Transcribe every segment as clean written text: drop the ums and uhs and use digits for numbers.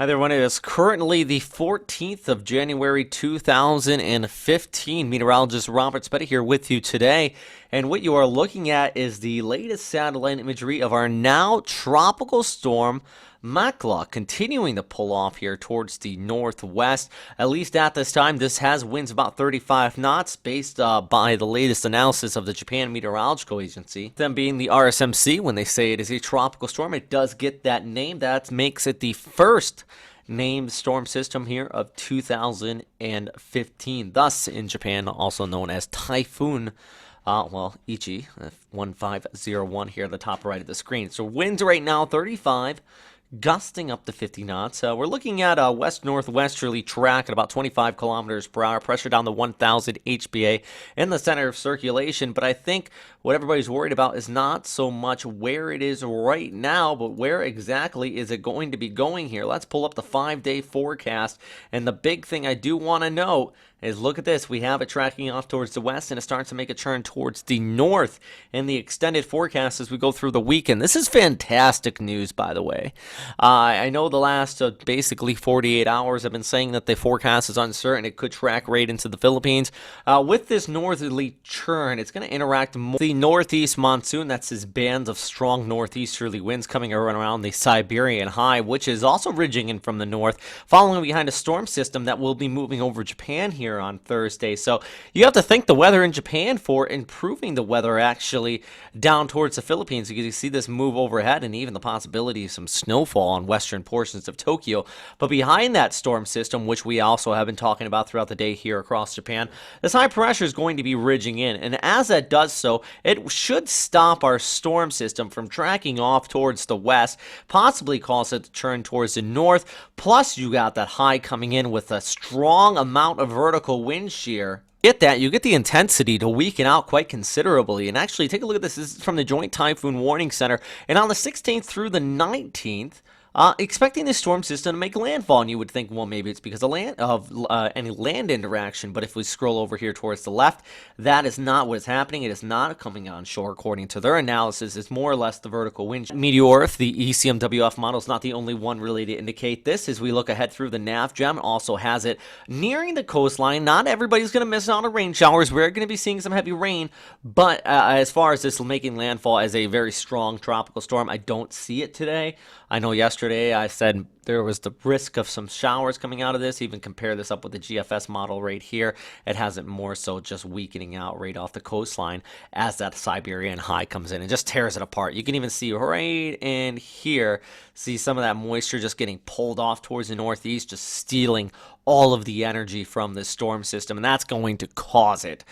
Hi there, everyone. It is currently the 14th of January 2015. Meteorologist Robert Spetta here with you today. And what you are looking at is the latest satellite imagery of our now tropical storm, Mekkhala, continuing to pull off here towards the northwest. At least at this time, this has winds about 35 knots based by the latest analysis of the Japan Meteorological Agency. Them being the RSMC, when they say it is a tropical storm, it does get that name. That makes it the first named storm system here of 2015. Thus, in Japan, also known as Typhoon. Ichi, 1501 here at the top right of the screen. So winds right now 35, gusting up to 50 knots. We're looking at a west-northwesterly track at about 25 kilometers per hour, pressure down to 1,000 HPA in the center of circulation. But I think what everybody's worried about is not so much where it is right now, but where exactly is it going to be going here. Let's pull up the 5-day forecast. And the big thing I do want to note is look at this. We have it tracking off towards the west, and it starts to make a turn towards the north in the extended forecast as we go through the weekend. This is fantastic news, by the way. I know the last basically 48 hours I've been saying that the forecast is uncertain. It could track right into the Philippines. With this northerly turn, it's going to interact more with the northeast monsoon. That's his bands of strong northeasterly winds coming around the Siberian high, which is also ridging in from the north, following behind a storm system that will be moving over Japan here on Thursday. So you have to thank the weather in Japan for improving the weather actually down towards the Philippines, because you see this move overhead and even the possibility of some snowfall on western portions of Tokyo. But behind that storm system, which we also have been talking about throughout the day here across Japan, this high pressure is going to be ridging in. And as that does so, it should stop our storm system from tracking off towards the west, possibly cause it to turn towards the north. Plus, you got that high coming in with a strong amount of vertical wind shear. Get that, you get the intensity to weaken out quite considerably. And actually, take a look at this. This is from the Joint Typhoon Warning Center. And on the 16th through the 19th, expecting this storm system to make landfall, and you would think, well, maybe it's because of any land interaction. But if we scroll over here towards the left, that is not what is happening. It is not coming on shore, according to their analysis. It's more or less the vertical wind. Meteor, the ECMWF model, is not the only one really to indicate this. As we look ahead through the NavGem, also has it nearing the coastline. Not everybody's going to miss out on rain showers. We're going to be seeing some heavy rain, but as far as this making landfall as a very strong tropical storm, I don't see it today. I know yesterday I said there was the risk of some showers coming out of this. Even compare this up with the GFS model right here. It has it more so just weakening out right off the coastline as that Siberian high comes in and just tears it apart. You can even see right in here, see some of that moisture just getting pulled off towards the northeast, just stealing all of the energy from this storm system, and that's going to cause it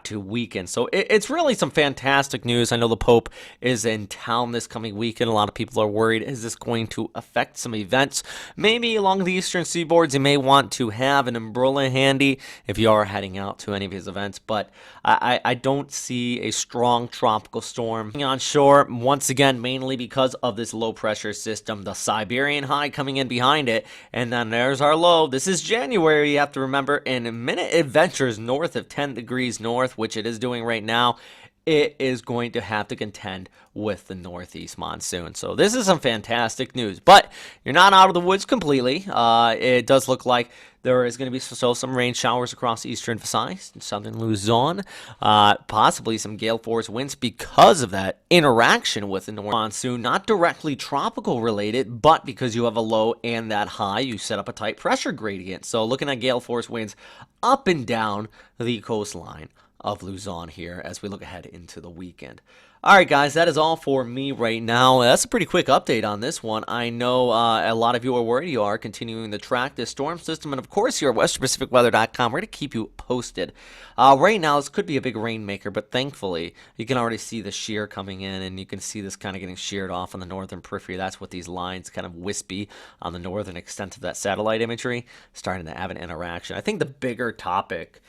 to weaken. So it's really some fantastic news. I know the Pope is in town this coming weekend. A lot of people are worried, is this going to affect some events? Maybe along the eastern seaboards, you may want to have an umbrella handy if you are heading out to any of his events, but I don't see a strong tropical storm on shore, once again, mainly because of this low pressure system, the Siberian high coming in behind it, and then there's our low. This is January, you have to remember, and a minute it ventures north of 10 degrees north, which it is doing right now, it is going to have to contend with the northeast monsoon. So this is some fantastic news, but you're not out of the woods completely. It does look like there is going to be still some rain showers across eastern Visayas, southern Luzon, possibly some gale force winds because of that interaction with the north monsoon. Not directly tropical related, but because you have a low and that high, you set up a tight pressure gradient. So looking at gale force winds up and down the coastline of Luzon here as we look ahead into the weekend. All right, guys, that is all for me right now. That's a pretty quick update on this one. I know a lot of you are worried. You are continuing to track this storm system, and of course, here at WesternPacificWeather.com, we're going to keep you posted. Right now, this could be a big rainmaker, but thankfully, you can already see the shear coming in, and you can see this kind of getting sheared off on the northern periphery. That's what these lines kind of wispy on the northern extent of that satellite imagery, starting to have an interaction. I think the bigger topic,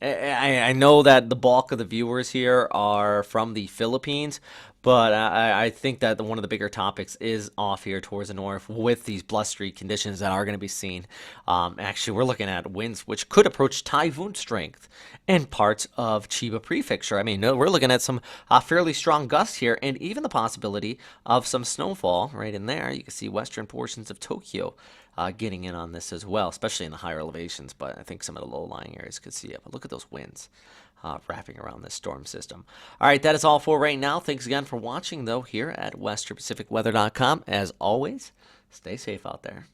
I know that the bulk of the viewers here are from the Philippines, But I think that one of the bigger topics is off here towards the north with these blustery conditions that are going to be seen. Actually, we're looking at winds which could approach typhoon strength in parts of Chiba Prefecture. I mean, we're looking at some fairly strong gusts here and even the possibility of some snowfall right in there. You can see western portions of Tokyo getting in on this as well, especially in the higher elevations. But I think some of the low-lying areas could see it. But look at those winds wrapping around this storm system. All right, that is all for right now. Thanks again for watching, though, here at WesternPacificWeather.com. As always, stay safe out there.